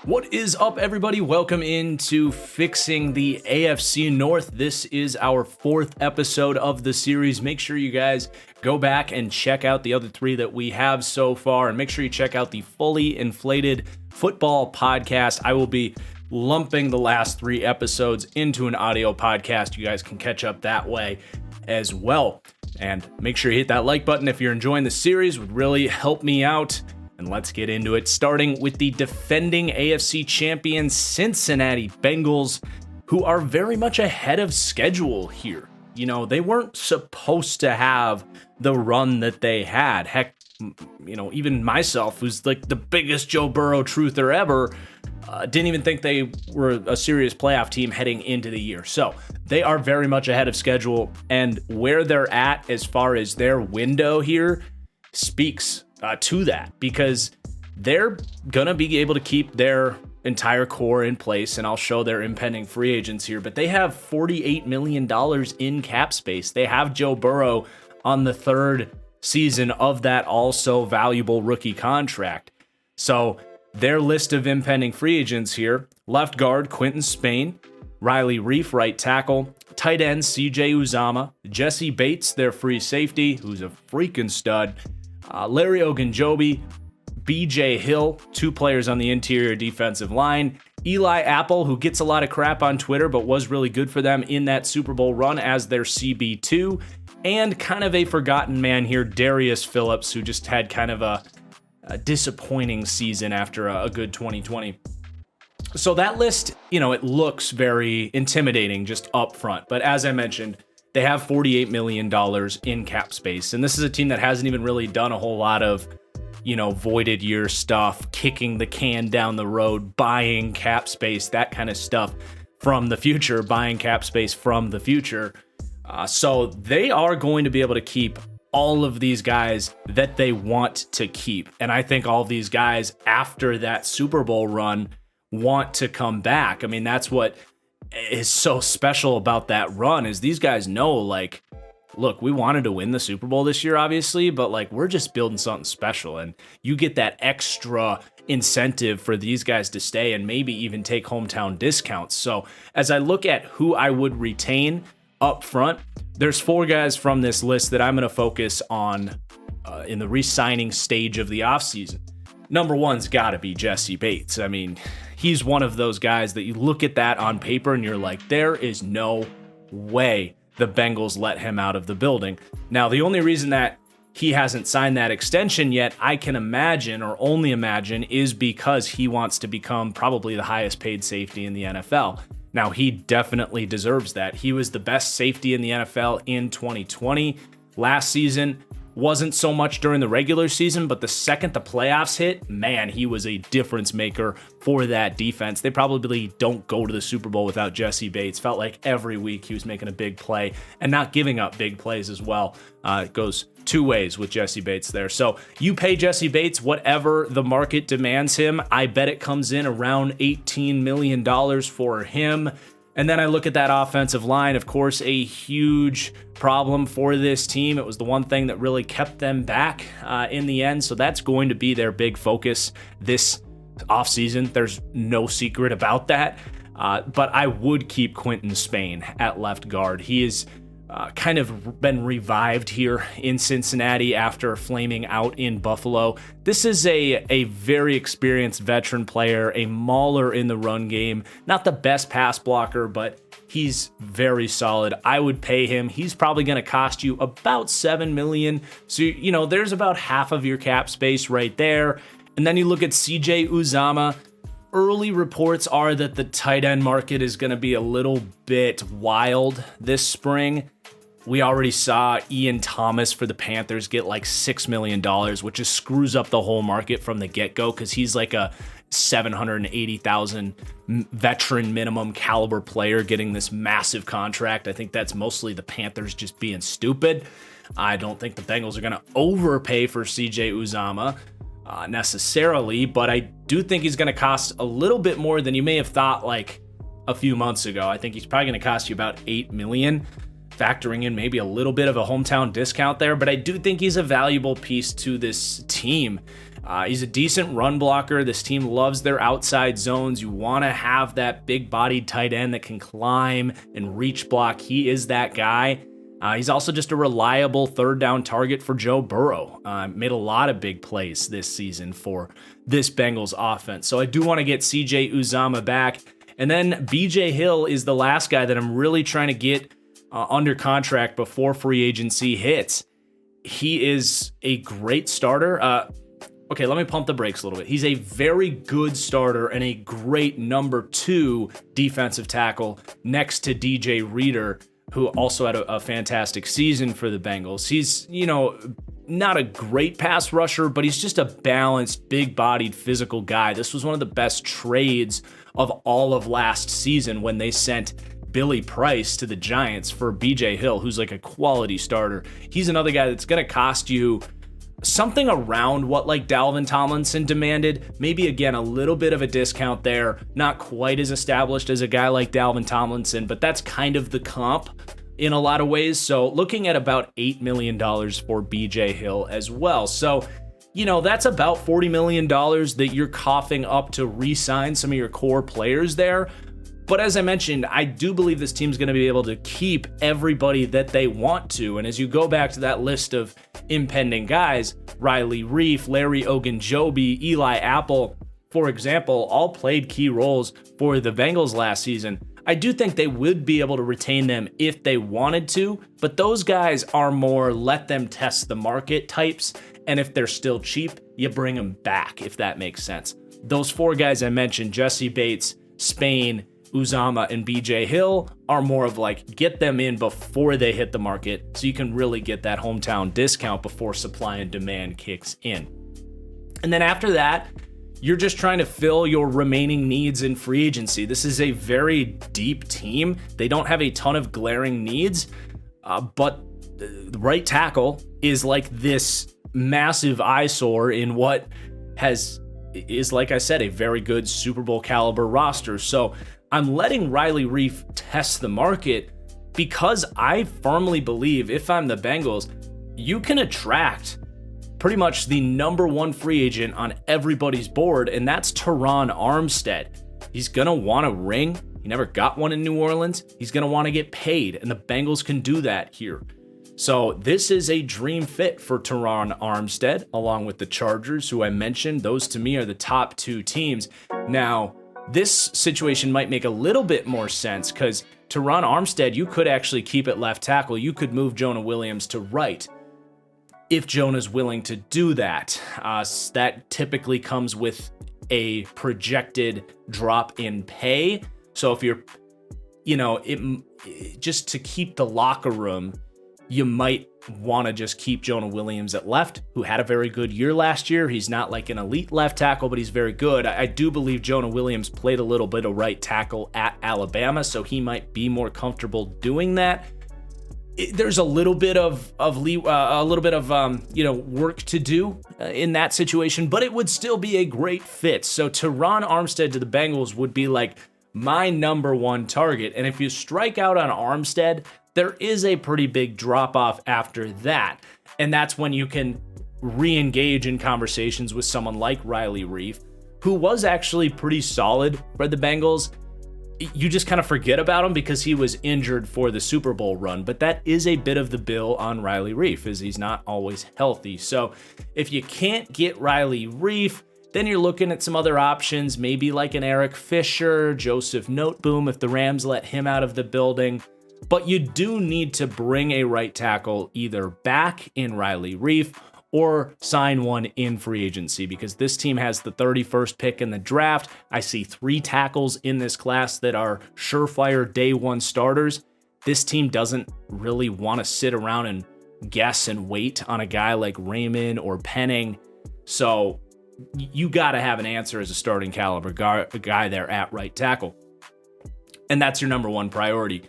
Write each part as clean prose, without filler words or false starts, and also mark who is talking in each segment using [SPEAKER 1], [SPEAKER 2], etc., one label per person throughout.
[SPEAKER 1] What is up, everybody? Welcome into Fixing the AFC North. This is our fourth episode of the series. Make sure you guys go back and check out the other three that we have so far, and make sure you check out the Fully Inflated Football podcast. I will be lumping the last three episodes into an audio podcast. You guys can catch up that way as well. And make sure you hit that like button if you're enjoying the series. It would really help me out. And let's get into it, starting with the defending AFC champions Cincinnati Bengals, who are very much ahead of schedule here. You know, they weren't supposed to have the run that they had. Heck, you know, even myself, who's like the biggest Joe Burrow truther ever, didn't even think they were a serious playoff team heading into the year. So they are very much ahead of schedule, and where they're at as far as their window here speaks to that, because they're gonna be able to keep their entire core in place, and I'll show their impending free agents here, but they have $48 million in cap space. They have Joe Burrow on the third season of that also valuable rookie contract. So their list of impending free agents here: left guard Quinton Spain, Riley Reif, right tackle, tight end CJ Uzomah, Jesse Bates, their free safety, who's a freaking stud, Larry Ogunjobi, BJ Hill, two players on the interior defensive line, Eli Apple, who gets a lot of crap on Twitter but was really good for them in that Super Bowl run as their CB2, and kind of a forgotten man here, Darius Phillips, who just had kind of a disappointing season after a good 2020. So that list, you know, it looks very intimidating just up front, but as I mentioned, they have $48 million in cap space, and this is a team that hasn't even really done a whole lot of, you know, voided year stuff, kicking the can down the road, buying cap space, that kind of stuff from the future, buying cap space from the future. So they are going to be able to keep all of these guys that they want to keep, and I think all of these guys after that Super Bowl run want to come back. I mean, that's what is so special about that run, is these guys know, like, look, we wanted to win the Super Bowl this year, obviously, but like, we're just building something special, and you get that extra incentive for these guys to stay and maybe even take hometown discounts. So as I look at who I would retain up front, there's four guys from this list that I'm going to focus on in the re-signing stage of the offseason. Number one's got to be Jesse Bates. I mean, he's one of those guys that you look at that on paper and you're like, there is no way the Bengals let him out of the building. Now, the only reason that he hasn't signed that extension yet, I can imagine, or only imagine, is because he wants to become probably the highest paid safety in the NFL. Now, he definitely deserves that. He was the best safety in the NFL in 2020. Last season, wasn't so much during the regular season, but the second the playoffs hit, man, he was a difference maker for that defense. They probably don't go to the Super Bowl without Jesse Bates. Felt like every week he was making a big play and not giving up big plays as well. It goes two ways with Jesse Bates there. So you pay Jesse Bates whatever the market demands him. I bet it comes in around $18 million for him. And then I look at that offensive line, of course, a huge problem for this team. It was the one thing that really kept them back in the end. So that's going to be their big focus this offseason. There's no secret about that. But I would keep Quinton Spain at left guard. He is kind of been revived here in Cincinnati after flaming out in Buffalo. This is a very experienced veteran player, a mauler in the run game. Not the best pass blocker, but he's very solid. I would pay him. He's probably going to cost you about $7 million. So, you know, there's about half of your cap space right there. And then you look at CJ Uzomah. Early reports are that the tight end market is going to be a little bit wild this spring. We already saw Ian Thomas for the Panthers get like $6 million, which just screws up the whole market from the get-go, because he's like a $780,000 veteran minimum caliber player getting this massive contract. I think that's mostly the Panthers just being stupid. I don't think the Bengals are going to overpay for CJ Uzomah necessarily, but I do think he's going to cost a little bit more than you may have thought like a few months ago. I think he's probably going to cost you about $8 million. factoring in maybe a little bit of a hometown discount there, but I do think he's a valuable piece to this team. He's a decent run blocker. This team loves their outside zones. You want to have that big-bodied tight end that can climb and reach block. He is that guy. He's also just a reliable third down target for Joe Burrow. Made a lot of big plays this season for this Bengals offense. So I do want to get CJ Uzomah back. And then BJ Hill is the last guy that I'm really trying to get under contract before free agency hits. He is a great starter. Okay, let me pump the brakes a little bit. He's a very good starter and a great number 2 defensive tackle next to DJ Reader, who also had a fantastic season for the Bengals. He's, not a great pass rusher, but he's just a balanced, big-bodied, physical guy. This was one of the best trades of all of last season when they sent Billy Price to the Giants for BJ Hill, who's like a quality starter. He's another guy that's going to cost you something around what like Dalvin Tomlinson demanded. Maybe again, a little bit of a discount there. Not quite as established as a guy like Dalvin Tomlinson, but that's kind of the comp in a lot of ways. So looking at about $8 million for BJ Hill as well. So, that's about $40 million that you're coughing up to re-sign some of your core players there. But as I mentioned, I do believe this team's going to be able to keep everybody that they want to. And as you go back to that list of impending guys, Riley Reiff, Larry Ogunjobi, Eli Apple, for example, all played key roles for the Bengals last season. I do think they would be able to retain them if they wanted to, but those guys are more let them test the market types. And if they're still cheap, you bring them back, if that makes sense. Those 4 guys I mentioned, Jesse Bates, Spain, Uzomah, and BJ Hill, are more of like get them in before they hit the market so you can really get that hometown discount before supply and demand kicks in. And then after that, you're just trying to fill your remaining needs in free agency. This is a very deep team. They don't have a ton of glaring needs, but the right tackle is like this massive eyesore in what is, like I said, a very good Super Bowl caliber roster. So I'm letting Riley Reiff test the market because I firmly believe if I'm the Bengals, you can attract pretty much the number 1 free agent on everybody's board, and that's Teron Armstead. He's going to want a ring. He never got one in New Orleans. He's going to want to get paid, and the Bengals can do that here. So this is a dream fit for Teron Armstead, along with the Chargers, who I mentioned. Those to me are the top 2 teams. Now, this situation might make a little bit more sense because Teron Armstead, you could actually keep at left tackle. You could move Jonah Williams to right if Jonah's willing to do that. That typically comes with a projected drop in pay. So if you're, just to keep the locker room, you might want to just keep Jonah Williams at left, who had a very good year last year. He's not like an elite left tackle, but he's very good. I do believe Jonah Williams played a little bit of right tackle at Alabama, so he might be more comfortable doing that. There's a little bit of work to do in that situation, but it would still be a great fit. So Teron Armstead to the Bengals would be like my number 1 target. And if you strike out on Armstead, there is a pretty big drop off after that. And that's when you can re-engage in conversations with someone like Riley Reiff, who was actually pretty solid for the Bengals. You just kind of forget about him because he was injured for the Super Bowl run, but that is a bit of the bill on Riley Reiff, as he's not always healthy. So if you can't get Riley Reiff, then you're looking at some other options, maybe like an Eric Fisher, Joseph Noteboom, if the Rams let him out of the building. But you do need to bring a right tackle either back in Riley Reiff or sign one in free agency, because this team has the 31st pick in the draft. I see 3 tackles in this class that are surefire day 1 starters. This team doesn't really want to sit around and guess and wait on a guy like Raymond or Penning. So you got to have an answer as a starting caliber guy there at right tackle. And that's your number 1 priority.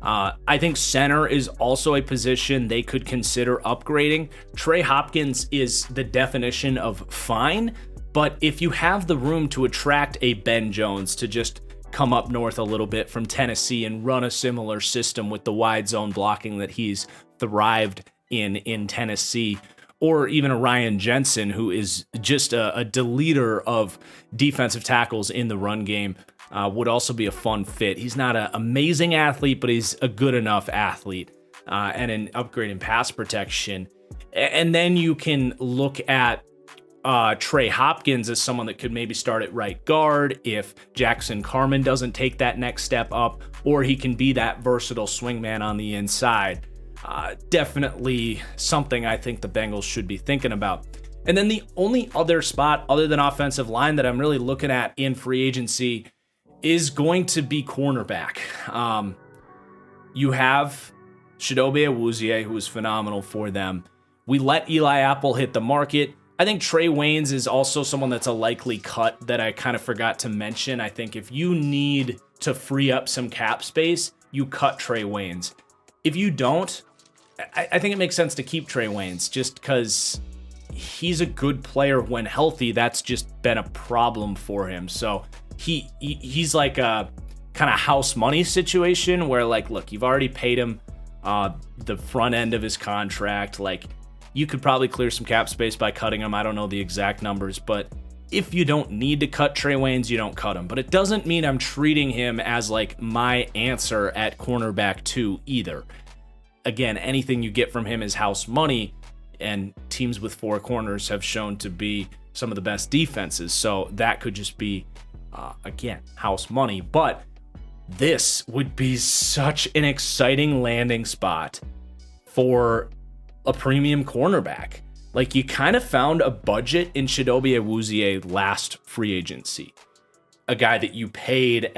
[SPEAKER 1] I think center is also a position they could consider upgrading. Trey Hopkins is the definition of fine, but if you have the room to attract a Ben Jones to just come up north a little bit from Tennessee and run a similar system with the wide zone blocking that he's thrived in Tennessee. Or even a Ryan Jensen, who is just a deleter of defensive tackles in the run game, would also be a fun fit. He's not an amazing athlete, but he's a good enough athlete and an upgrade in pass protection. And then you can look at Trey Hopkins as someone that could maybe start at right guard if Jackson Carman doesn't take that next step up, or he can be that versatile swingman on the inside. Definitely something I think the Bengals should be thinking about. And then the only other spot other than offensive line that I'm really looking at in free agency is going to be cornerback. You have Chidobe Awuzie, who is phenomenal for them. We let Eli Apple hit the market. I think Trey Waynes is also someone that's a likely cut that I kind of forgot to mention. I think if you need to free up some cap space, you cut Trey Waynes. If you don't, I think it makes sense to keep Trey Waynes just because he's a good player when healthy. That's just been a problem for him. So he's like a kind of house money situation where, like, look, you've already paid him the front end of his contract. Like, you could probably clear some cap space by cutting him. I don't know the exact numbers, but if you don't need to cut Trey Waynes, you don't cut him. But it doesn't mean I'm treating him as like my answer at cornerback 2 either. Again, anything you get from him is house money, and teams with 4 corners have shown to be some of the best defenses. So that could just be, again, house money. But this would be such an exciting landing spot for a premium cornerback. Like, you kind of found a budget in Chidobe Awuzie last free agency. A guy that you paid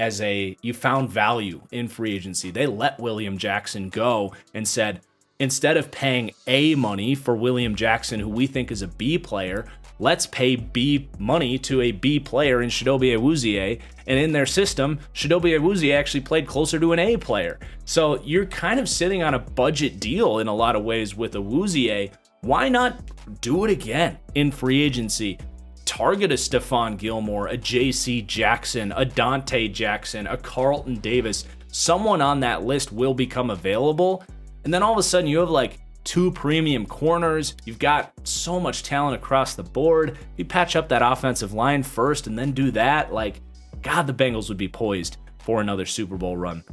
[SPEAKER 1] you found value in free agency. They let William Jackson go and said, instead of paying A money for William Jackson, who we think is a B player, let's pay B money to a B player in Chidobe Awuzie. And in their system, Chidobe Awuzie actually played closer to an A player. So you're kind of sitting on a budget deal in a lot of ways with Awuzie. Why not do it again in free agency? Target a Stephon Gilmore, a J.C. Jackson, a Dante Jackson, a Carlton Davis. Someone on that list will become available. And then all of a sudden you have like 2 premium corners. You've got so much talent across the board. You patch up that offensive line first and then do that. Like, God, the Bengals would be poised for another Super Bowl run.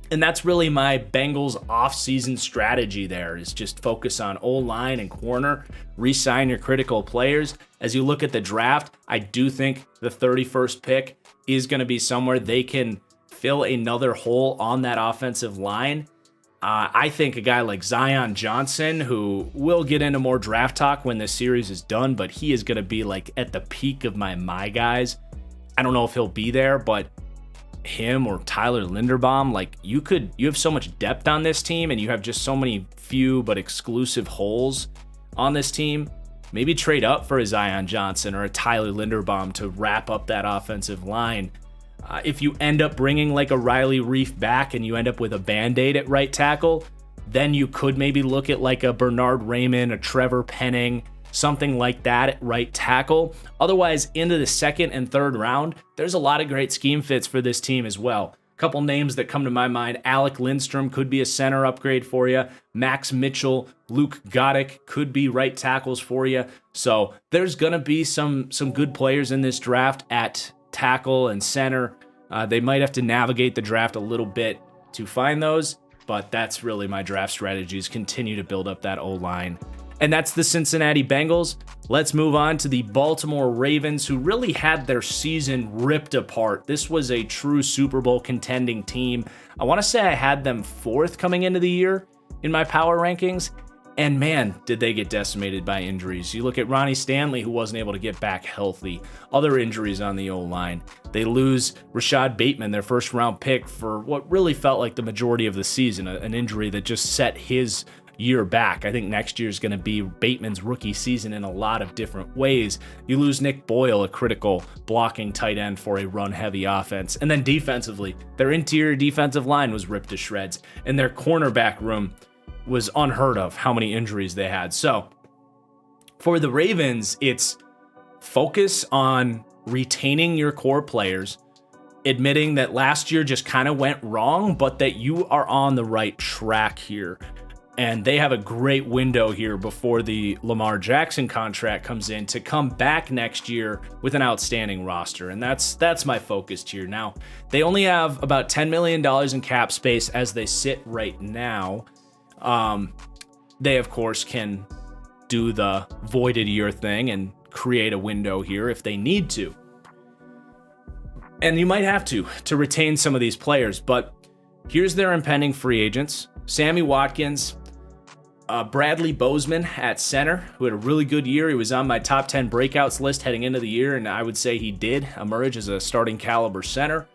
[SPEAKER 1] And that's really my Bengals offseason strategy there, is just focus on O-line and corner, re-sign your critical players. As you look at the draft, I do think the 31st pick is going to be somewhere they can fill another hole on that offensive line. I think a guy like Zion Johnson, who we'll get into more draft talk when this series is done, but he is going to be like at the peak of my guys. I don't know if he'll be there, but him or Tyler Linderbaum, like you have so much depth on this team and you have just so many few but exclusive holes on this team. Maybe trade up for a Zion Johnson or a Tyler Linderbaum to wrap up that offensive line. If you end up bringing like a Riley Reif back and you end up with a Band-Aid at right tackle, then you could maybe look at like a Bernard Raymond, a Trevor Penning, something like that at right tackle. Otherwise, into the 2nd and 3rd round, there's a lot of great scheme fits for this team as well. A couple names that come to my mind: Alec Lindstrom could be a center upgrade for you. Max Mitchell, Luke Goddick could be right tackles for you. So there's going to be some good players in this draft at tackle and center. They might have to navigate the draft a little bit to find those, but that's really my draft strategy, is continue to build up that O-line. And that's the Cincinnati Bengals. Let's move on to the Baltimore Ravens, who really had their season ripped apart. This was a true Super Bowl contending team. I want to say I had them 4th coming into the year in my power rankings. And man, did they get decimated by injuries. You look at Ronnie Stanley, who wasn't able to get back healthy. Other injuries on the O-line. They lose Rashad Bateman, their 1st round pick, for what really felt like the majority of the season, an injury that just set his year back. I think next year is going to be Bateman's rookie season in a lot of different ways. You lose Nick Boyle, a critical blocking tight end for a run-heavy offense. And then defensively, their interior defensive line was ripped to shreds, and their cornerback room was unheard of how many injuries they had. So for the Ravens, it's focus on retaining your core players. admitting that last year just kind of went wrong, but that you are on the right track here. And they have a great window here before the Lamar Jackson contract comes in to come back next year with an outstanding roster. And that's my focus here. Now, they only have about $10 million in cap space as they sit right now. They, of course, can do the voided year thing and create a window here if they need to. And you might have to retain some of these players. But here's their impending free agents. Sammy Watkins, Bradley Bozeman at center, who had a really good year. He was on my top 10 breakouts list heading into the year, and I would say he did emerge as a starting caliber center.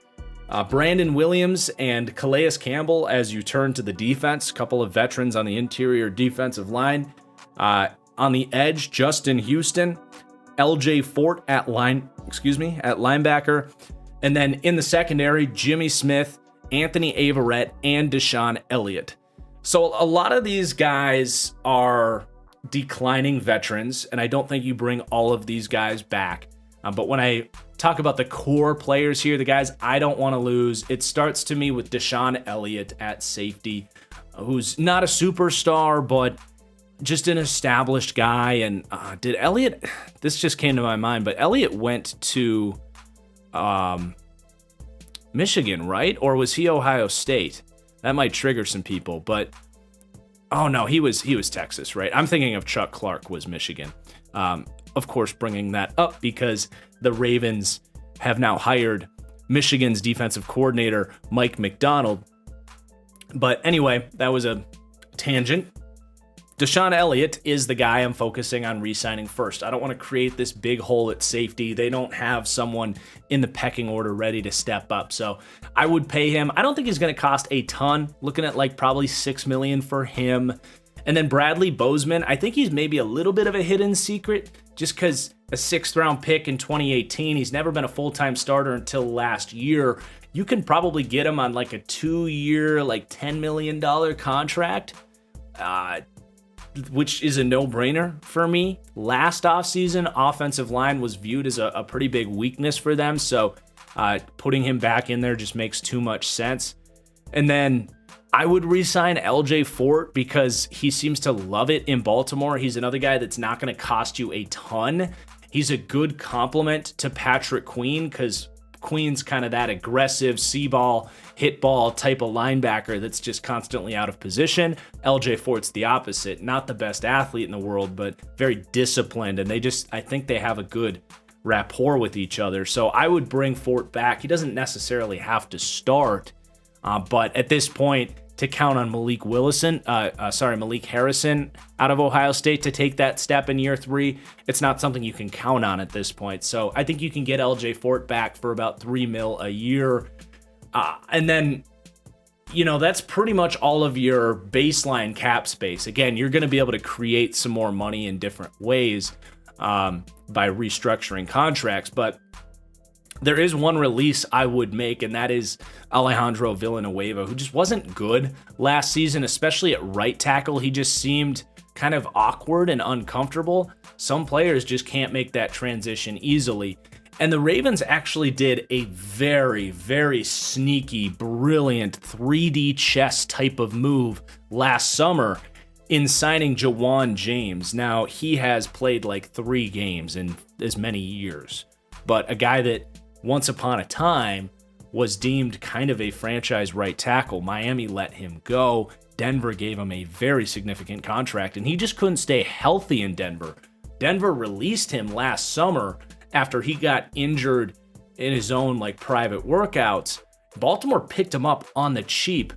[SPEAKER 1] Brandon Williams and Calais Campbell as you turn to the defense, a couple of veterans on the interior defensive line. On the edge, Justin Houston, LJ Fort at linebacker. And then in the secondary, Jimmy Smith, Anthony Averett, and Deshaun Elliott. So a lot of these guys are declining veterans, and I don't think you bring all of these guys back. But when I talk about the core players here, the guys I don't want to lose, it starts to me with Deshaun Elliott at safety, who's not a superstar, but just an established guy. And did Elliott, this just came to my mind, but Elliott went to Michigan, right? Or was he Ohio State? That might trigger some people, but oh no, he was Texas, right? I'm thinking of Chuck Clark was Michigan. Of course, bringing that up because the Ravens have now hired Michigan's defensive coordinator, Mike McDonald. But anyway, that was a tangent. Deshaun Elliott is the guy I'm focusing on re-signing first. I don't want to create this big hole at safety. They don't have someone in the pecking order ready to step up. So I would pay him. I don't think he's going to cost a ton. Looking at like probably $6 million for him. And then Bradley Bozeman, I think he's maybe a little bit of a hidden secret just because a 6th round pick in 2018. He's never been a full-time starter until last year. You can probably get him on like a 2-year, like $10 million contract. Which is a no-brainer for me. Last offseason, offensive line was viewed as a pretty big weakness for them, so putting him back in there just makes too much sense. And then I would re-sign LJ Fort because he seems to love it in Baltimore. He's another guy that's not going to cost you a ton. He's a good complement to Patrick Queen because Queen's kind of that aggressive see-ball, hit-ball type of linebacker that's just constantly out of position. LJ Fort's the opposite. Not the best athlete in the world, but very disciplined. And I think they have a good rapport with each other. So I would bring Fort back. He doesn't necessarily have to start. But at this point, to count on Malik Harrison out of Ohio State to take that step in year 3, it's not something you can count on at this point. So I think you can get LJ Fort back for about $3 million a year. And then, that's pretty much all of your baseline cap space. Again, you're going to be able to create some more money in different ways by restructuring contracts. But there is one release I would make, and that is Alejandro Villanueva, who just wasn't good last season, especially at right tackle. He just seemed kind of awkward and uncomfortable. Some players just can't make that transition easily. And the Ravens actually did a very, very sneaky, brilliant 3D chess type of move last summer in signing Jawan James. Now, he has played like 3 games in as many years, but a guy that once upon a time was deemed kind of a franchise right tackle. Miami let him go. Denver gave him a very significant contract, and he just couldn't stay healthy in Denver. Denver released him last summer after he got injured in his own private workouts. Baltimore picked him up on the cheap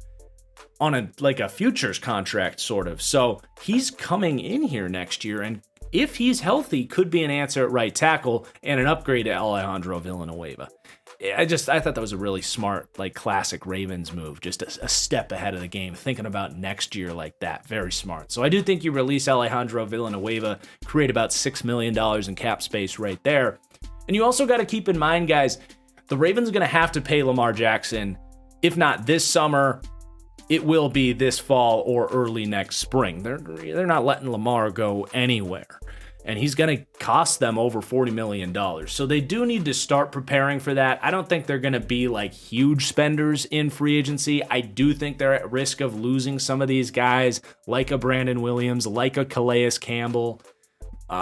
[SPEAKER 1] on a futures contract sort of. So he's coming in here next year, and if he's healthy, could be an answer at right tackle and an upgrade to Alejandro Villanueva. I thought that was a really smart, classic Ravens move, just a step ahead of the game, thinking about next year like that. Very smart. So I do think you release Alejandro Villanueva, create about $6 million in cap space right there. And you also got to keep in mind, guys, the Ravens are going to have to pay Lamar Jackson, if not this summer, it will be this fall or early next spring. They're not letting Lamar go anywhere. and he's going to cost them over $40 million. So they do need to start preparing for that. I don't think they're going to be like huge spenders in free agency. I do think they're at risk of losing some of these guys like a Brandon Williams, like a Calais Campbell,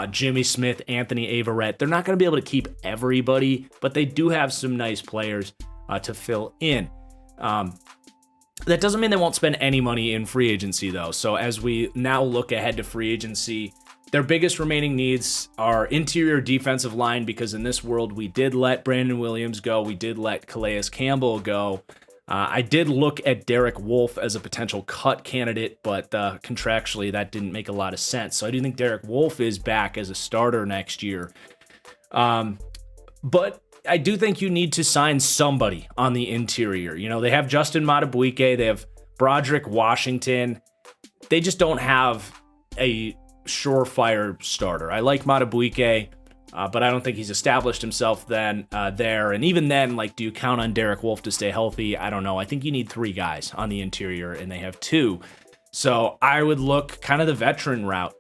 [SPEAKER 1] Jimmy Smith, Anthony Averett. They're not going to be able to keep everybody, but they do have some nice players to fill in. That doesn't mean they won't spend any money in free agency, though. So as we now look ahead to free agency, their biggest remaining needs are interior defensive line, because in this world, we did let Brandon Williams go. We did let Calais Campbell go. I did look at Derek Wolfe as a potential cut candidate, but contractually that didn't make a lot of sense. So I do think Derek Wolfe is back as a starter next year. But I do think you need to sign somebody on the interior. You know, they have Justin Madubuike, they have Broderick Washington. They just don't have a surefire starter. I like Madubuike, but I don't think he's established himself there. And even then, like, do you count on Derek Wolfe to stay healthy? I don't know. I think you need 3 guys on the interior, and they have 2. So I would look kind of the veteran route.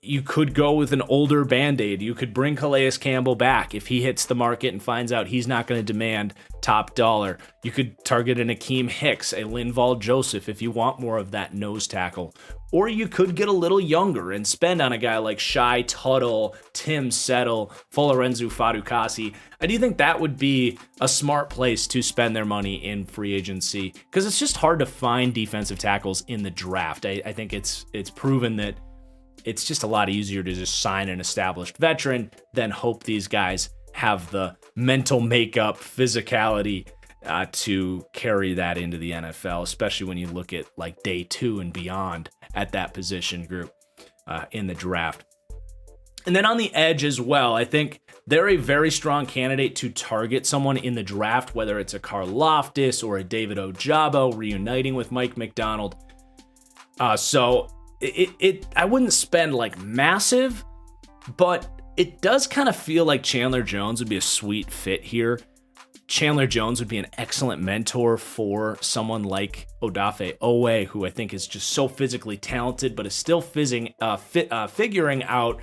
[SPEAKER 1] You could go with an older Band-Aid. You could bring Calais Campbell back if he hits the market and finds out he's not going to demand top dollar. You could target an Akeem Hicks, a Linval Joseph if you want more of that nose tackle. Or you could get a little younger and spend on a guy like Shai Tuttle, Tim Settle, Folorenzo Fadukasi. I do think that would be a smart place to spend their money in free agency, because it's just hard to find defensive tackles in the draft. I think it's proven that it's just a lot easier to just sign an established veteran than hope these guys have the mental makeup, physicality to carry that into the NFL, especially when you look at like day 2 and beyond at that position group in the draft. And then on the edge as well, I think they're a very strong candidate to target someone in the draft, whether it's a Karlaftis or a David Ojabo reuniting with Mike McDonald. I wouldn't spend like massive, but it does kind of feel like Chandler Jones would be a sweet fit here. Chandler Jones would be an excellent mentor for someone like Odafe Owe, who I think is just so physically talented, but is still figuring out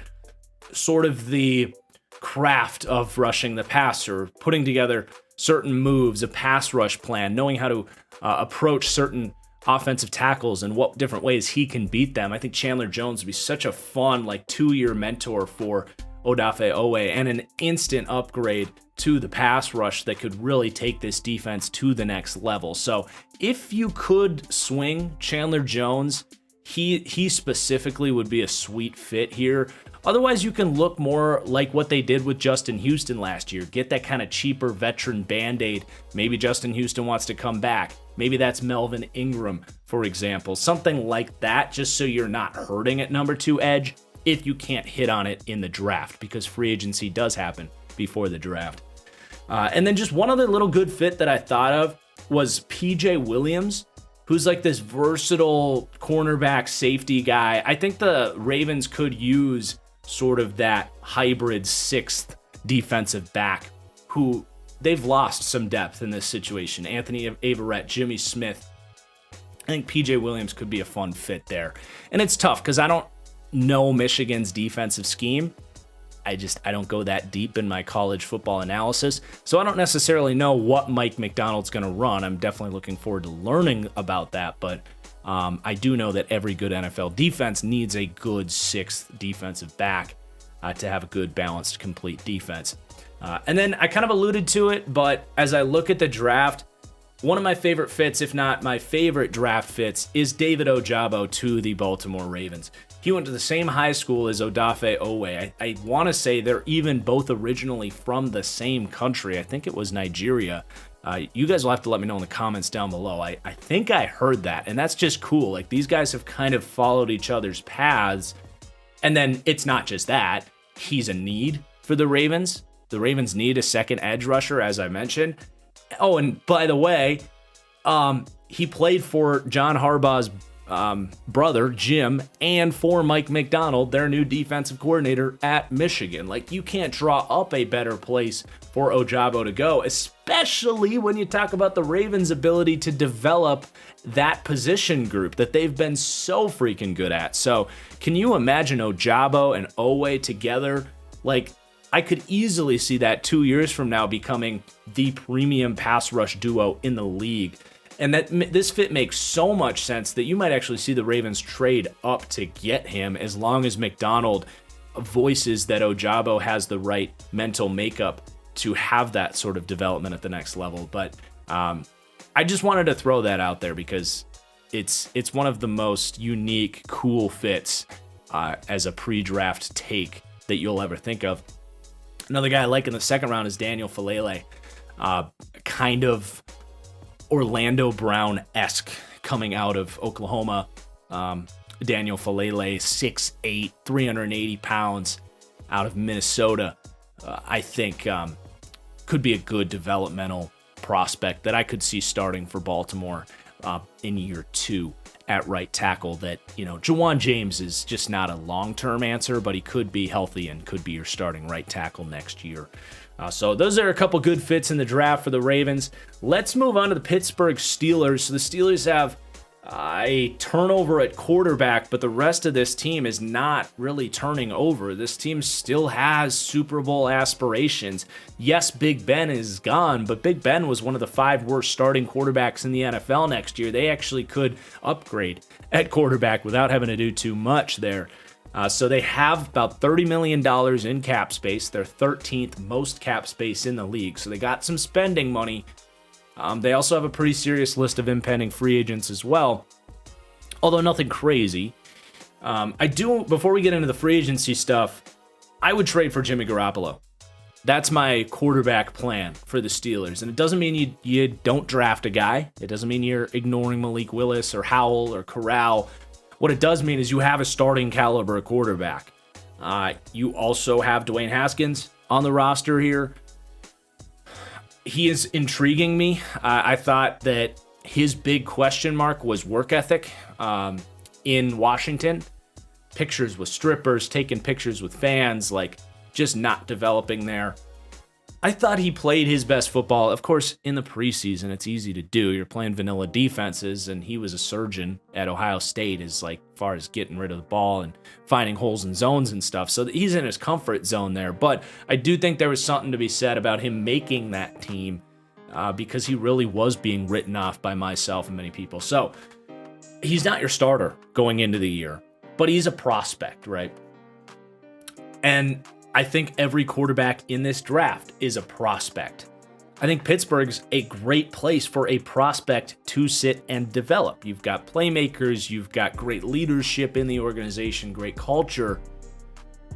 [SPEAKER 1] sort of the craft of rushing the passer, putting together certain moves, a pass rush plan, knowing how to approach certain offensive tackles and what different ways he can beat them. I think Chandler Jones would be such a fun, like 2-year mentor for Odafe Owe, and an instant upgrade to the pass rush that could really take this defense to the next level. So if you could swing Chandler Jones, he specifically would be a sweet fit here. Otherwise, you can look more like what they did with Justin Houston last year. Get that kind of cheaper veteran Band-Aid. Maybe Justin Houston wants to come back. Maybe that's Melvin Ingram, for example. Something like that, just so you're not hurting at number 2 edge if you can't hit on it in the draft, because free agency does happen before the draft. And then just one other little good fit that I thought of was PJ Williams, who's like this versatile cornerback safety guy. I think the Ravens could use sort of that hybrid 6th defensive back who they've lost some depth in this situation. Anthony Averett, Jimmy Smith. I think PJ Williams could be a fun fit there. And it's tough because I don't know Michigan's defensive scheme. I don't go that deep in my college football analysis. So I don't necessarily know what Mike McDonald's going to run. I'm definitely looking forward to learning about that. But I do know that every good NFL defense needs a good 6th defensive back to have a good, balanced, complete defense. And then I kind of alluded to it, but as I look at the draft, one of my favorite fits, if not my favorite draft fits, is David Ojabo to the Baltimore Ravens. He went to the same high school as Odafe Owe. I want to say they're even both originally from the same country. I think it was Nigeria. You guys will have to let me know in the comments down below. I think I heard that, and that's just cool. Like, these guys have kind of followed each other's paths. And then it's not just that. He's a need for the Ravens. The Ravens need a second edge rusher, as I mentioned. Oh, and by the way, he played for John Harbaugh's brother, Jim, and for Mike Macdonald, their new defensive coordinator at Michigan. Like, you can't draw up a better place for Ojabo to go, especially when you talk about the Ravens' ability to develop that position group that they've been so freaking good at. So can you imagine Ojabo and Owe together? Like, I could easily see that 2 years from now becoming the premium pass rush duo in the league. And that this fit makes so much sense that you might actually see the Ravens trade up to get him, as long as Macdonald voices that Ojabo has the right mental makeup to have that sort of development at the next level. But I just wanted to throw that out there because it's one of the most unique, cool fits as a pre-draft take that you'll ever think of. Another guy I like in the second round is Daniel Falele, kind of Orlando Brown-esque coming out of Oklahoma. Daniel Falele, 6'8", 380 pounds, out of Minnesota. I think could be a good developmental prospect that I could see starting for Baltimore in year 2 at right tackle. That, Juwan James is just not a long-term answer, but he could be healthy and could be your starting right tackle next year. So those are a couple good fits in the draft for the Ravens. Let's move on to the Pittsburgh Steelers. So the Steelers have a turnover at quarterback, but the rest of this team is not really turning over. This team still has Super Bowl aspirations. Yes, Big Ben is gone, but Big Ben was one of the 5 worst starting quarterbacks in the NFL next year. They actually could upgrade at quarterback without having to do too much there. So they have about $30 million in cap space. They're 13th most cap space in the league. So they got some spending money. They also have a pretty serious list of impending free agents as well, although nothing crazy. Before we get into the free agency stuff, I would trade for Jimmy Garoppolo. That's my quarterback plan for the Steelers. And it doesn't mean you don't draft a guy. It doesn't mean you're ignoring Malik Willis or Howell or Corral. What it does mean is you have a starting caliber quarterback. You also have Dwayne Haskins on the roster here. He is intriguing me. I thought that his big question mark was work ethic in Washington. Pictures with strippers, taking pictures with fans, like just not developing there. I thought he played his best football. Of course, in the preseason, it's easy to do. You're playing vanilla defenses, and he was a surgeon at Ohio State as far as getting rid of the ball and finding holes in zones and stuff. So he's in his comfort zone there. But I do think there was something to be said about him making that team because he really was being written off by myself and many people. So he's not your starter going into the year, but he's a prospect, right? And I think every quarterback in this draft is a prospect. I think Pittsburgh's a great place for a prospect to sit and develop. You've got playmakers, you've got great leadership in the organization, great culture,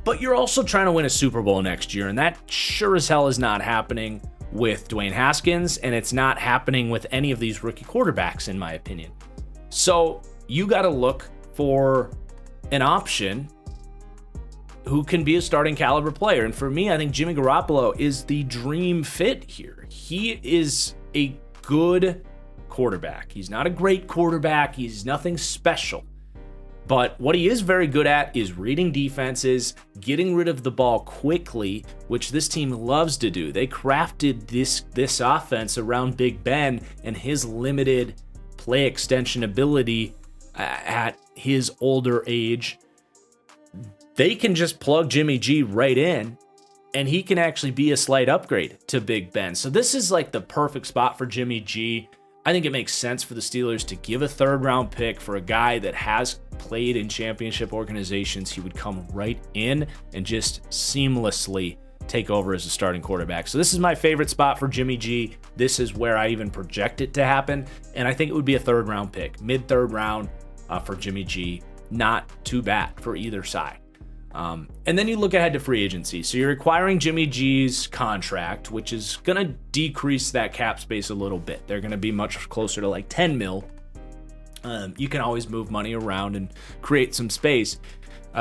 [SPEAKER 1] but you're also trying to win a Super Bowl next year, and that sure as hell is not happening with Dwayne Haskins, and it's not happening with any of these rookie quarterbacks, in my opinion. So you got to look for an option who can be a starting caliber player. And for me, I think Jimmy Garoppolo is the dream fit here. He is a good quarterback. He's not a great quarterback. He's nothing special. But what he is very good at is reading defenses, getting rid of the ball quickly, which this team loves to do. They crafted this offense around Big Ben and his limited play extension ability at his older age. They can just plug Jimmy G right in, and he can actually be a slight upgrade to Big Ben. So this is like the perfect spot for Jimmy G. I think it makes sense for the Steelers to give a third-round pick for a guy that has played in championship organizations. He would come right in and just seamlessly take over as a starting quarterback. So this is my favorite spot for Jimmy G. This is where I even project it to happen, and I think it would be a third-round pick, mid-third round for Jimmy G. Not too bad for either side. And then you look ahead to free agency. So you're acquiring Jimmy G's contract, which is going to decrease that cap space a little bit. They're going to be much closer to like 10 mil. You can always move money around and create some space.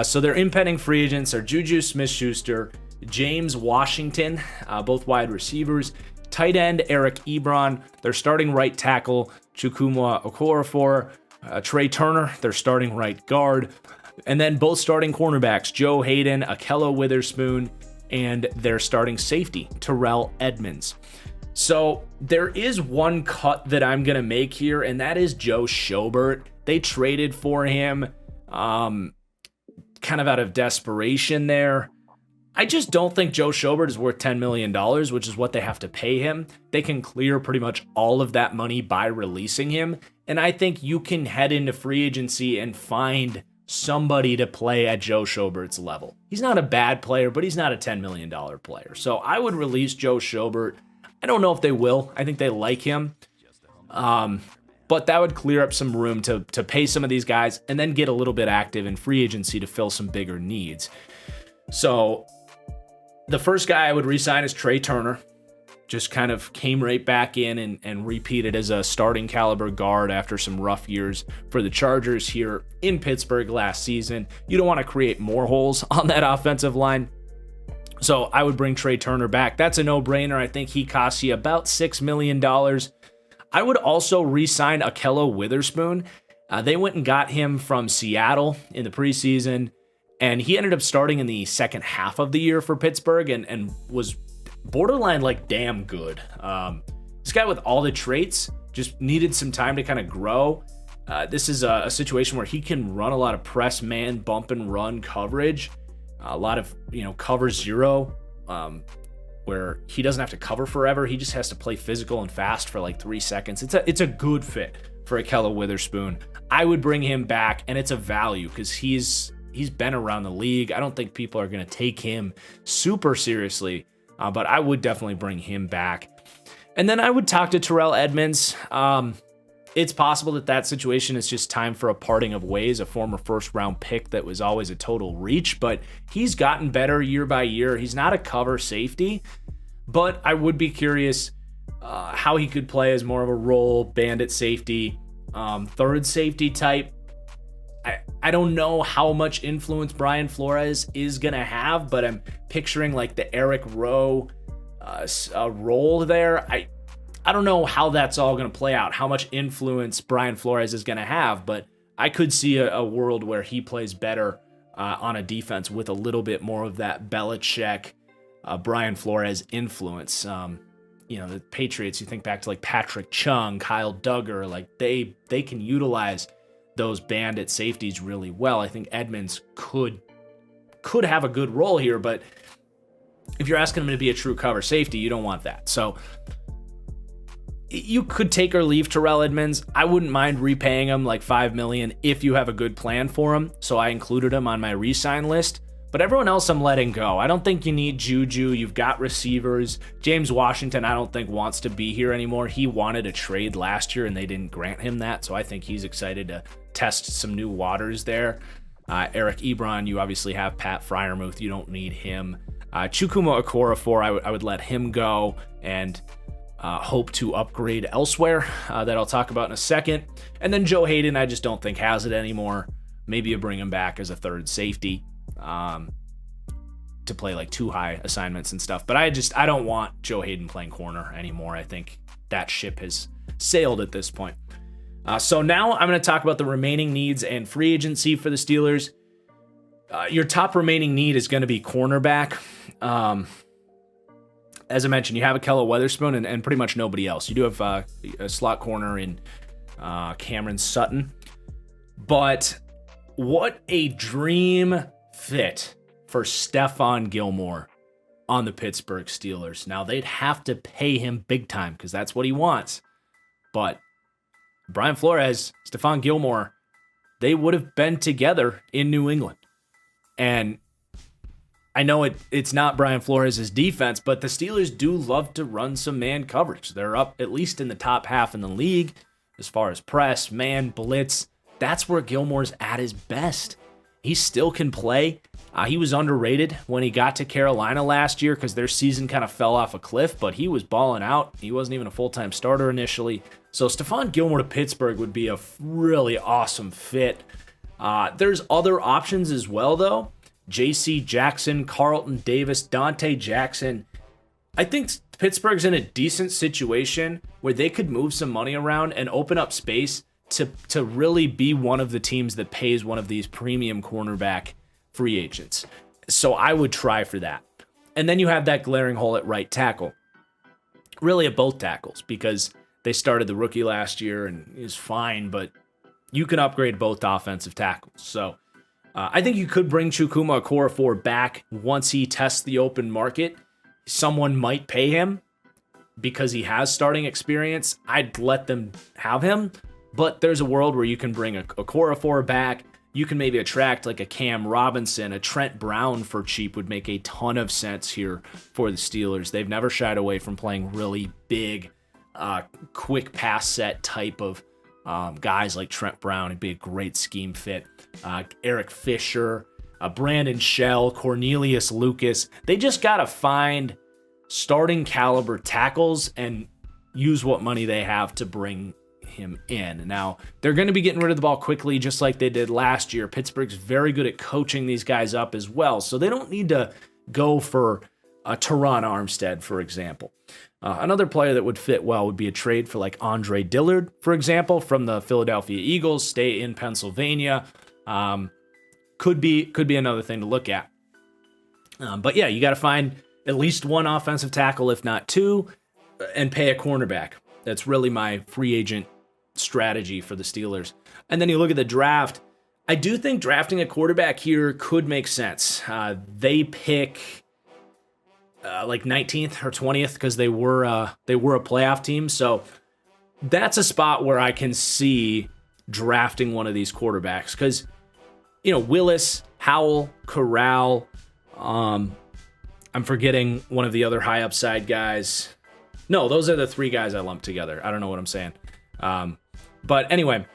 [SPEAKER 1] So their impending free agents are Juju Smith-Schuster, James Washington, both wide receivers, tight end Eric Ebron, their starting right tackle Chukwuma Okorafor, Trey Turner, their starting right guard. And then both starting cornerbacks, Joe Hayden, Akello Witherspoon, and their starting safety, Terrell Edmonds. So there is one cut that I'm going to make here, and that is Joe Schobert. They traded for him kind of out of desperation there. I just don't think Joe Schobert is worth $10 million, which is what they have to pay him. They can clear pretty much all of that money by releasing him. And I think you can head into free agency and find somebody to play at Joe Schobert's level. He's not a bad player, but he's not a $10 million player. So I would release Joe Schobert. I don't know if they will. I think they like him. But that would clear up some room to pay some of these guys and then get a little bit active in free agency to fill some bigger needs. So the first guy I would re-sign is Trey Turner. Just kind of came right back in and repeated as a starting caliber guard after some rough years for the Chargers here in Pittsburgh last season. You don't want to create more holes on that offensive line. So I would bring Trey Turner back. That's a no-brainer. I think he costs you about $6 million. I would also re-sign Akello Witherspoon. They went and got him from Seattle in the preseason, and he ended up starting in the second half of the year for Pittsburgh and was borderline like damn good. This guy with all the traits just needed some time to kind of grow. This is a situation where he can run a lot of press man, bump and run coverage, a lot of cover zero, where he doesn't have to cover forever. He just has to play physical and fast for like 3 seconds. It's a good fit for Akello Witherspoon. I would bring him back, and it's a value because he's been around the league. I don't think people are going to take him super seriously. But I would definitely bring him back. And then I would talk to Terrell Edmonds. It's possible that situation is just time for a parting of ways, a former first-round pick that was always a total reach, but he's gotten better year by year. He's not a cover safety, but I would be curious how he could play as more of a role bandit safety, third safety type. I don't know how much influence Brian Flores is going to have, but I'm picturing like the Eric Rowe role there. I don't know how that's all going to play out, how much influence Brian Flores is going to have, but I could see a world where he plays better on a defense with a little bit more of that Belichick, Brian Flores influence. The Patriots, you think back to like Patrick Chung, Kyle Duggar, like they can utilize those bandit safeties really well. I think Edmonds could have a good role here, but if you're asking him to be a true cover safety, you don't want that. So you could take or leave Terrell Edmonds. I wouldn't mind repaying him like $5 million if you have a good plan for him. So I included him on my re-sign list. But everyone else I'm letting go. I don't think you need Juju. You've got receivers. James Washington, I don't think wants to be here anymore. He wanted a trade last year and they didn't grant him that. So I think he's excited to test some new waters there. Eric Ebron, you obviously have Pat Freiermuth. You don't need him. Chukwuma Okorafor, I would let him go and hope to upgrade elsewhere that I'll talk about in a second. And then Joe Hayden, I just don't think has it anymore. Maybe you bring him back as a third safety to play like too high assignments and stuff. But I don't want Joe Hayden playing corner anymore. I think that ship has sailed at this point. So now I'm going to talk about the remaining needs and free agency for the Steelers. Your top remaining need is going to be cornerback. As I mentioned, you have Akello Witherspoon and pretty much nobody else. You do have a slot corner in Cameron Sutton. But what a dream fit for Stephon Gilmore on the Pittsburgh Steelers. Now, they'd have to pay him big time because that's what he wants. But Brian Flores, Stephon Gilmore, they would have been together in New England. And I know it's not Brian Flores' defense, but the Steelers do love to run some man coverage. They're up at least in the top half in the league as far as press, man, blitz. That's where Gilmore's at his best. He still can play. He was underrated when he got to Carolina last year because their season kind of fell off a cliff, but he was balling out. He wasn't even a full-time starter initially. So Stephon Gilmore to Pittsburgh would be a really awesome fit. There's other options as well, though. J.C. Jackson, Carlton Davis, Dante Jackson. I think Pittsburgh's in a decent situation where they could move some money around and open up space to really be one of the teams that pays one of these premium cornerback free agents. So I would try for that. And then you have that glaring hole at right tackle. Really at both tackles, because they started the rookie last year and is fine, but you can upgrade both offensive tackles. So I think you could bring Chukwuma Okorafor back once he tests the open market. Someone might pay him because he has starting experience. I'd let them have him, but there's a world where you can bring a Okorafor back. You can maybe attract like a Cam Robinson, a Trent Brown for cheap would make a ton of sense here for the Steelers. They've never shied away from playing really big, quick pass set type of guys like Trent Brown. It'd be a great scheme fit. Eric Fisher, Brandon Shell, Cornelius Lucas. They just got to find starting caliber tackles and use what money they have to bring him in. Now, they're going to be getting rid of the ball quickly, just like they did last year. Pittsburgh's very good at coaching these guys up as well, so they don't need to go for Teron Armstead, for example. Another player that would fit well would be a trade for like Andre Dillard, for example, from the Philadelphia Eagles, stay in Pennsylvania. Could be another thing to look at. But yeah, you got to find at least one offensive tackle, if not two, and pay a cornerback. That's really my free agent strategy for the Steelers. And then you look at the draft. I do think drafting a quarterback here could make sense. They pick like 19th or 20th because they were a playoff team. So that's a spot where I can see drafting one of these quarterbacks because, Willis, Howell, Corral. I'm forgetting one of the other high upside guys. No, those are the three guys I lumped together. I don't know what I'm saying. But anyway,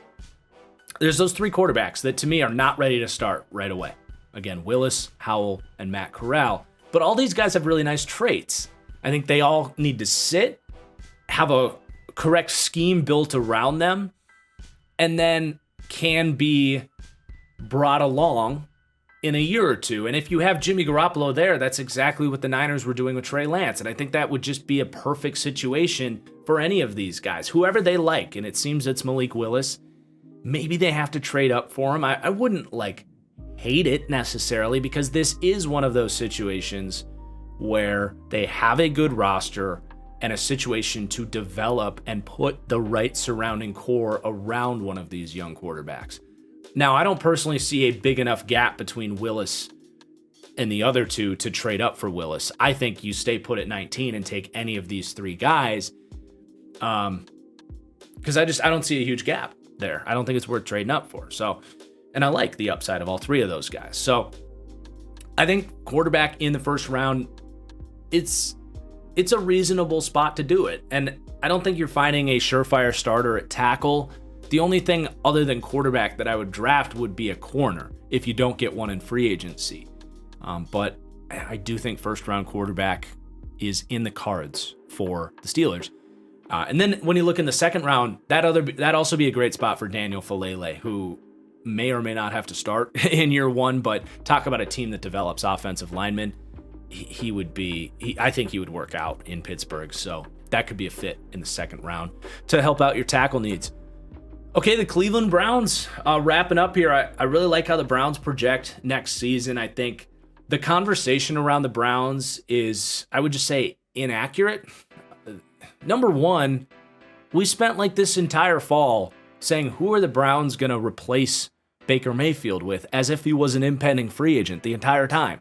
[SPEAKER 1] there's those three quarterbacks that to me are not ready to start right away. Again, Willis, Howell, and Matt Corral. But all these guys have really nice traits. I think they all need to sit, have a correct scheme built around them, and then can be brought along in a year or two. And if you have Jimmy Garoppolo there, that's exactly what the Niners were doing with Trey Lance. And I think that would just be a perfect situation for any of these guys, whoever they like. And it seems it's Malik Willis. Maybe they have to trade up for him. I wouldn't hate it necessarily because this is one of those situations where they have a good roster and a situation to develop and put the right surrounding core around one of these young quarterbacks. Now, I don't personally see a big enough gap between Willis and the other two to trade up for Willis. I think you stay put at 19 and take any of these three guys because I don't see a huge gap there. I don't think it's worth trading up for. So, and I like the upside of all three of those guys. So I think quarterback in the first round, it's a reasonable spot to do it. And I don't think you're finding a surefire starter at tackle. The only thing other than quarterback that I would draft would be a corner if you don't get one in free agency. But I do think first round quarterback is in the cards for the Steelers. And then when you look in the second round, that also be a great spot for Daniel Falele, who may or may not have to start in year one, but talk about a team that develops offensive linemen. I think he would work out in Pittsburgh. So that could be a fit in the second round to help out your tackle needs. Okay, the Cleveland Browns, wrapping up here. I really like how the Browns project next season. I think the conversation around the Browns is, I would just say, inaccurate. Number one, we spent this entire fall saying, who are the Browns going to replace Baker Mayfield with, as if he was an impending free agent the entire time.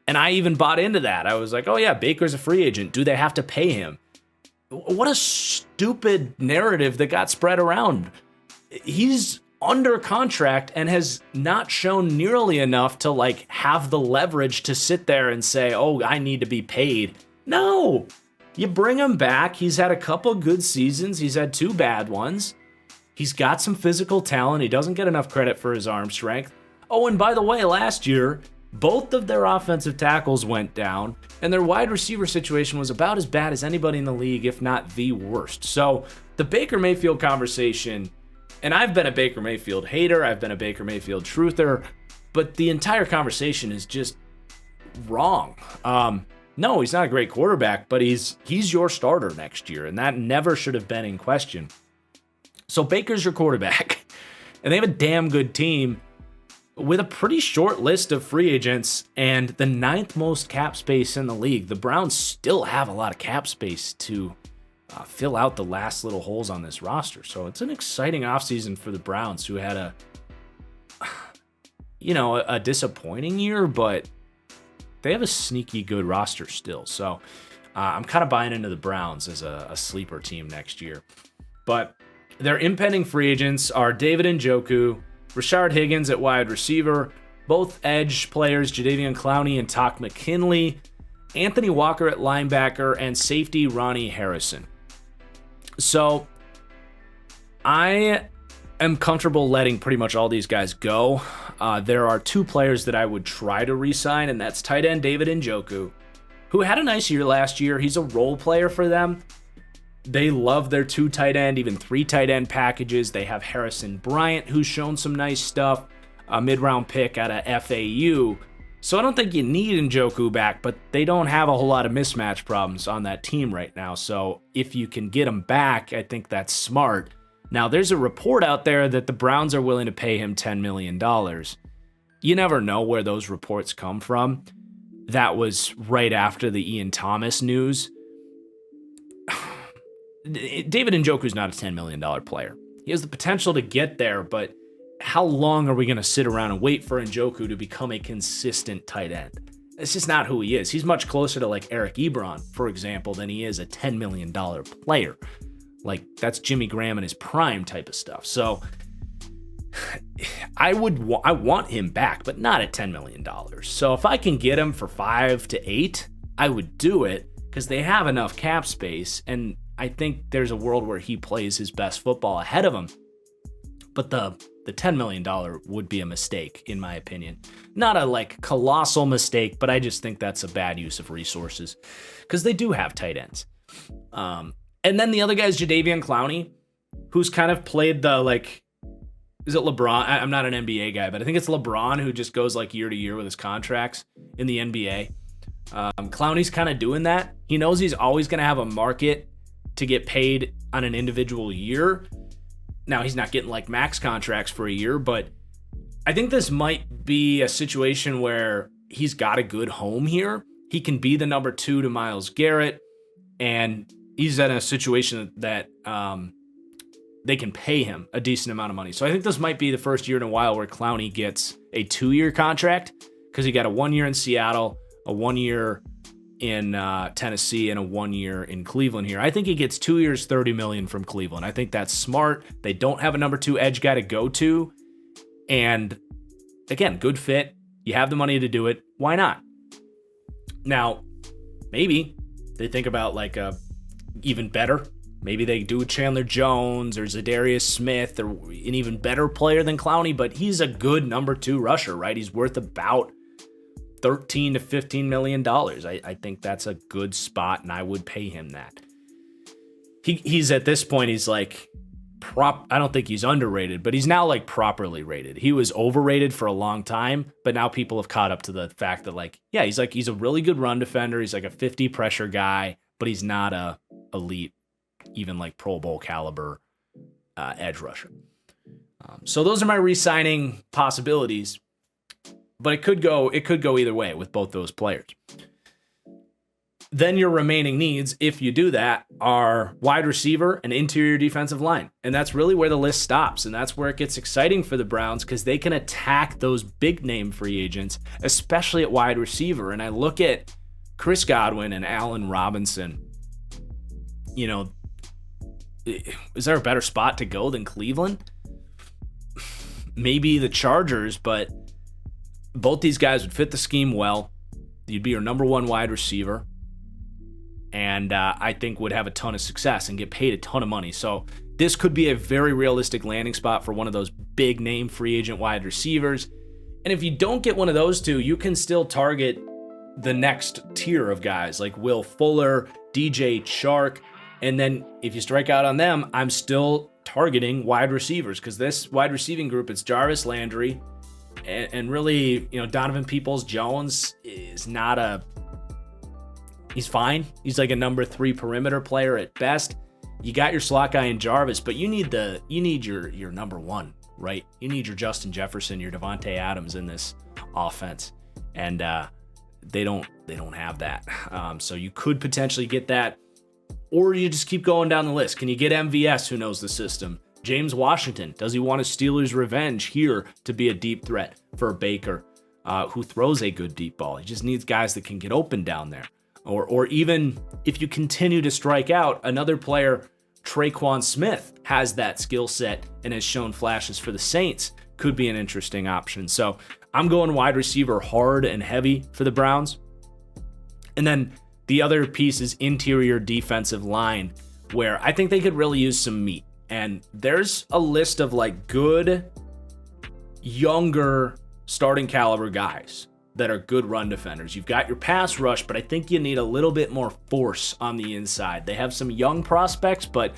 [SPEAKER 1] And I even bought into that. I was like, oh yeah, Baker's a free agent. Do they have to pay him? What a stupid narrative that got spread around. He's under contract and has not shown nearly enough to have the leverage to sit there and say, oh, I need to be paid. No, you bring him back. He's had a couple good seasons. He's had 2 bad ones. He's got some physical talent. He doesn't get enough credit for his arm strength. Oh, and by the way, last year, both of their offensive tackles went down, and their wide receiver situation was about as bad as anybody in the league, if not the worst. So the Baker Mayfield conversation, and I've been a Baker Mayfield hater, I've been a Baker Mayfield truther, but the entire conversation is just wrong. No, he's not a great quarterback, but he's your starter next year, and that never should have been in question. So Baker's your quarterback, and they have a damn good team with a pretty short list of free agents and the 9th most cap space in the league. The Browns still have a lot of cap space to fill out the last little holes on this roster. So it's an exciting offseason for the Browns, who had a disappointing year, but they have a sneaky good roster still. So I'm kind of buying into the Browns as a sleeper team next year. But their impending free agents are David Njoku, Rashard Higgins at wide receiver, both edge players, Jadeveon Clowney and Takk McKinley, Anthony Walker at linebacker, and safety Ronnie Harrison. So I am comfortable letting pretty much all these guys go. There are 2 players that I would try to re-sign, and that's tight end David Njoku, who had a nice year last year. He's a role player for them. They love their 2 tight end, even 3 tight end packages. They have Harrison Bryant, who's shown some nice stuff, a mid-round pick out of FAU. So I don't think you need Njoku back, but they don't have a whole lot of mismatch problems on that team right now. So if you can get him back, I think that's smart. Now, there's a report out there that the Browns are willing to pay him $10 million. You never know where those reports come from. That was right after the Ian Thomas news. David Njoku's not a $10 million player. He has the potential to get there, but how long are we going to sit around and wait for Njoku to become a consistent tight end? It's just not who he is. He's much closer to like Eric Ebron, for example, than he is a $10 million player. Like, that's Jimmy Graham in his prime type of stuff. So I want him back, but not at $10 million. So if I can get him for 5 to 8, I would do it, because they have enough cap space, and I think there's a world where he plays his best football ahead of him. But the $10 million would be a mistake, in my opinion. Not a colossal mistake, but I just think that's a bad use of resources, because they do have tight ends. And then the other guy is Jadeveon Clowney, who's kind of played the is it LeBron? I'm not an NBA guy, but I think it's LeBron who just goes year to year with his contracts in the NBA. Clowney's kind of doing that. He knows he's always going to have a market to get paid on an individual year. Now, he's not getting max contracts for a year, but I think this might be a situation where he's got a good home here. He can be the number 2 to Myles Garrett, and he's in a situation that they can pay him a decent amount of money. So I think this might be the first year in a while where Clowney gets a 2-year contract, because he got a 1 year in Seattle, a 1 year in Tennessee, and a 1 year in Cleveland here. I think he gets 2 years, $30 million from Cleveland. I think that's smart. They don't have a number 2 edge guy to go to. And again, good fit. You have the money to do it. Why not? Now, maybe they think about even better. Maybe they do Chandler Jones or Zadarius Smith, or an even better player than Clowney, but he's a good number 2 rusher, right? He's worth about $13 to $15 million. I think that's a good spot, and I would pay him that. He's at this point, he's I don't think he's underrated, but he's now properly rated. He was overrated for a long time, but now people have caught up to the fact that he's a really good run defender. He's a 50 pressure guy, but he's not a elite, even Pro Bowl caliber edge rusher. So those are my re-signing possibilities. But it could go either way with both those players. Then your remaining needs, if you do that, are wide receiver and interior defensive line. And that's really where the list stops. And that's where it gets exciting for the Browns, because they can attack those big name free agents, especially at wide receiver. And I look at Chris Godwin and Allen Robinson. Is there a better spot to go than Cleveland? Maybe the Chargers, but both these guys would fit the scheme well. You'd be your number 1 wide receiver, and I think would have a ton of success and get paid a ton of money. So this could be a very realistic landing spot for one of those big name free agent wide receivers. And if you don't get one of those 2, you can still target the next tier of guys like Will Fuller, DJ Chark. And then if you strike out on them, I'm still targeting wide receivers, because this wide receiving group, it's Jarvis Landry, and really, Donovan Peoples-Jones is not he's fine. He's a number 3 perimeter player at best. you got your slot guy in Jarvis, but you need your number one, right? You need your Justin Jefferson, your Devontae Adams in this offense, and they don't have that. So you could potentially get that, or you just keep going down the list. Can you get MVS, who knows the system? James Washington, does he want a Steelers revenge here to be a deep threat for Baker, who throws a good deep ball? He just needs guys that can get open down there. Or even if you continue to strike out, another player, Traquan Smith, has that skill set and has shown flashes for the Saints. Could be an interesting option. So I'm going wide receiver hard and heavy for the Browns. And then the other piece is interior defensive line, where I think they could really use some meat. And there's a list of like good, younger, starting caliber guys that are good run defenders. You've got your pass rush, but I think you need a little bit more force on the inside. They have some young prospects, but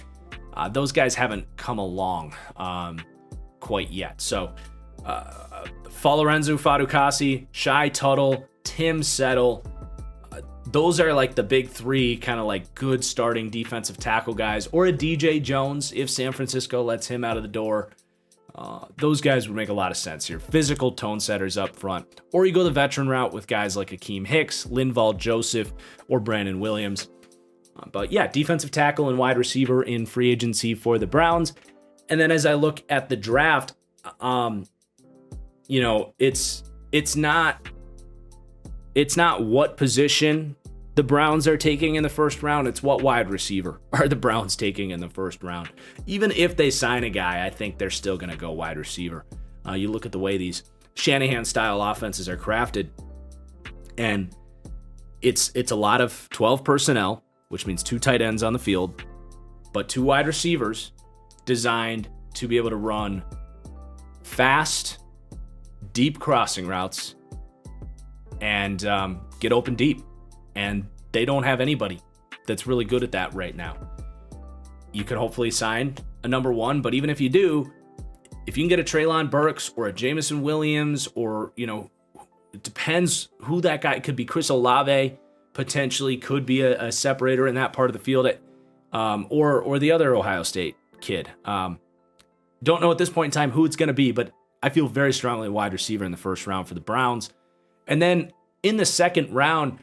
[SPEAKER 1] those guys haven't come along quite yet. So Lorenzo Fatukasi, Shai Tuttle, Tim Settle, those are like the big three kind of like good starting defensive tackle guys, or a DJ Jones if San Francisco lets him out of the door. Those guys would make a lot of sense here. Physical tone setters up front. Or you go the veteran route with guys like Akeem Hicks, Linval Joseph, or Brandon Williams. But yeah, defensive tackle and wide receiver in free agency for the Browns. And then as I look at the draft, it's not what position the Browns are taking in the first round. It's what wide receiver are the Browns taking in the first round. Even if they sign a guy, I think they're still going to go wide receiver. You look at the way these Shanahan-style offenses are crafted, and it's a lot of 12 personnel, which means 2 tight ends on the field, but 2 wide receivers designed to be able to run fast, deep crossing routes and get open deep. And they don't have anybody that's really good at that right now. You could hopefully sign a number one, but even if you do, if you can get a Treylon Burks or a Jameson Williams, or, it depends who that guy could be. Chris Olave potentially could be a separator in that part of the field, or the other Ohio State kid. Don't know at this point in time who it's going to be, but I feel very strongly wide receiver in the first round for the Browns. And then in the second round,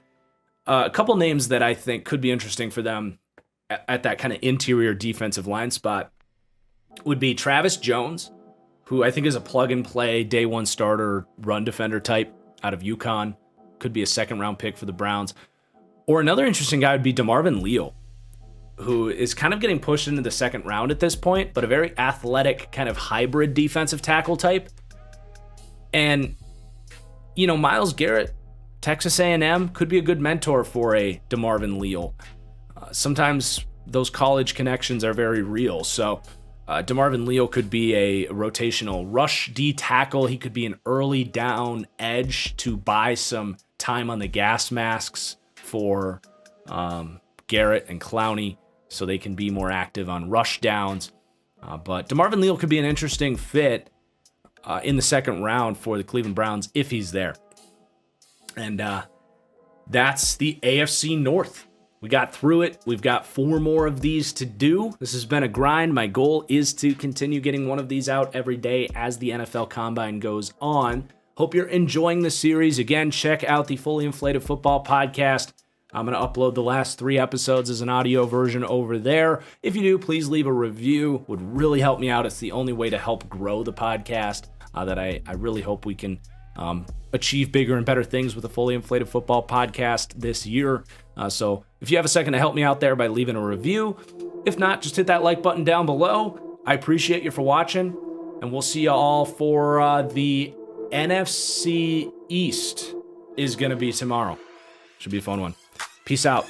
[SPEAKER 1] a couple names that I think could be interesting for them at that kind of interior defensive line spot would be Travis Jones, who I think is a plug-and-play, day-one starter, run defender type out of UConn. Could be a second-round pick for the Browns. Or another interesting guy would be DeMarvin Leal, who is kind of getting pushed into the second round at this point, but a very athletic kind of hybrid defensive tackle type. And, Myles Garrett, Texas A&M, could be a good mentor for a DeMarvin Leal. Sometimes those college connections are very real. So DeMarvin Leal could be a rotational rush D tackle. He could be an early down edge to buy some time on the gas masks for Garrett and Clowney so they can be more active on rush downs. But DeMarvin Leal could be an interesting fit in the second round for the Cleveland Browns if he's there. And that's the AFC North. We got through it. We've got 4 more of these to do. This has been a grind. My goal is to continue getting one of these out every day as the NFL Combine goes on. Hope you're enjoying the series. Again, check out the Fully Inflated Football podcast. I'm going to upload the last 3 episodes as an audio version over there. If you do, please leave a review. Would really help me out. It's the only way to help grow the podcast that I really hope we can achieve bigger and better things with the Fully Inflated Football podcast this year. So if you have a second to help me out there by leaving a review, if not, just hit that like button down below. I appreciate you for watching, and we'll see you all for the NFC East is going to be tomorrow. Should be a fun one. Peace out.